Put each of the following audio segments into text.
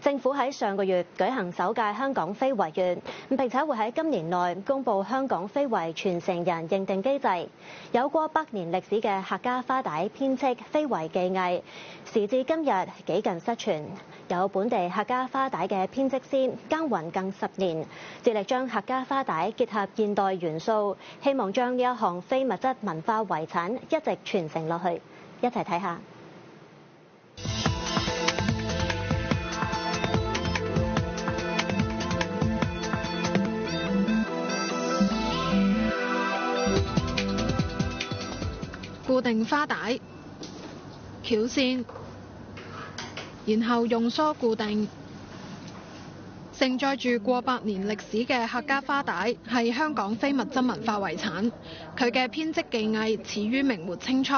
政府喺上個月舉行首屆香港非遺月，並且會喺今年內公布香港非遺傳承人認定機制。有過100年歷史嘅客家花帶編織非遺技藝，時至今日幾近失傳。有本地客家花帶嘅編織師耕耘近10年，致力將客家花帶結合現代元素，希望將呢一項非物質文化遺產一直傳承落去。一齊睇下。固定花帶、翹線，然後用梳固定。承載住過百年歷史嘅客家花帶係香港非物質文化遺產。佢嘅編織技藝始於明末清初，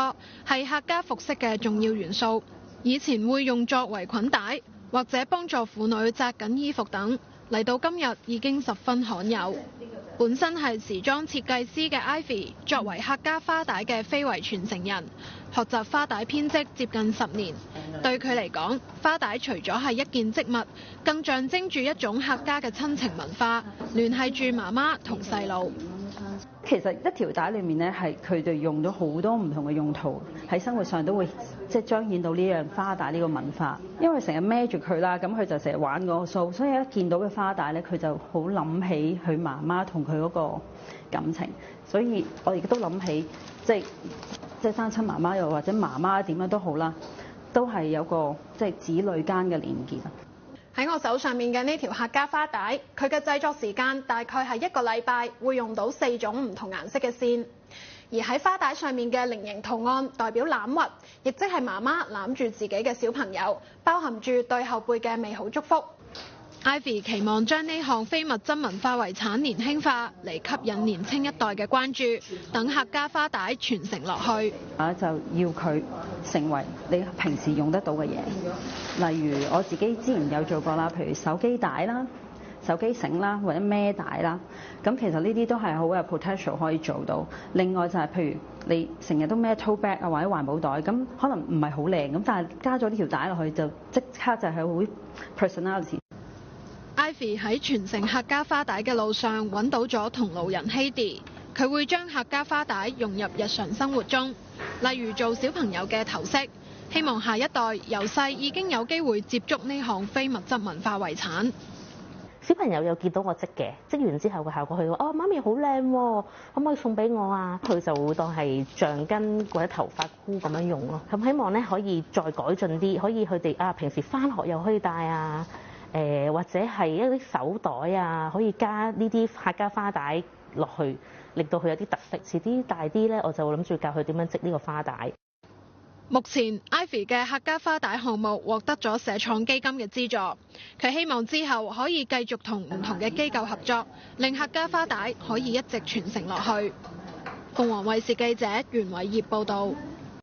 係客家服飾嘅重要元素。以前會用作為捆帶，或者幫助婦女紮緊衣服等。嚟到今日已經十分罕有。本身係時裝設計師嘅 Ivy， 作為客家花帶嘅非遺傳承人，學習花帶編織接近10年。對佢嚟講，花帶除咗係一件織物，更象徵住一種客家嘅親情文化，聯繫住媽媽同細路。其實一條帶裏面咧，係佢哋用咗好多唔同嘅用途，喺生活上都會彰顯到呢樣花帶呢個文化。因為成日孭住佢啦，咁佢就成日玩嗰個數，所以一見到嘅花帶咧，佢就好諗起佢媽媽同佢嗰個感情。所以我亦都諗起，即係生親媽媽又或者媽媽點樣都好啦，都係有個子女間嘅連結。喺我手上面嘅呢條客家花帶，佢嘅製作時間大概係1個禮拜，會用到4種唔同顏色嘅線。而喺花帶上面嘅菱形圖案代表攬物，亦即係媽媽攬住自己嘅小朋友，包含住對後輩嘅美好祝福。Ivy 期望將呢項非物質文化遺產年輕化，嚟吸引年輕一代嘅關注，等客家花帶傳承落去。就要佢成為你平時用得到嘅嘢，例如我自己之前有做過啦，譬如手機帶啦、手機繩啦，或者孭帶啦。咁其實呢啲都係好有 potential 可以做到。另外就係譬如你成日都孭 tote bag 啊或者環保袋，咁可能唔係好靚，咁但係加咗呢條帶落去就即刻就係好 personality。Ivy 喺傳承客家花帶嘅路上揾到咗同路人 Hedy， 佢會將客家花帶融入日常生活中，例如做小朋友嘅頭飾，希望下一代由細已經有機會接觸呢項非物質文化遺產。小朋友有見到我織嘅，織完之後個效果，佢話：哦，媽咪好靚喎，可唔可以送俾我啊？佢就會當係橡筋或者頭髮箍咁樣用咯。咁希望咧可以再改進啲，可以佢哋平時返學又可以戴啊。或者係一啲手袋啊，可以加呢啲客家花帶落去，令到佢有啲特色。遲啲大啲咧，我就諗住教佢點樣織呢個花帶。目前 Ivy 嘅客家花帶項目獲得咗社創基金嘅資助，佢希望之後可以繼續同唔同嘅機構合作，令客家花帶可以一直傳承落去。鳳凰衛視記者袁偉業報導。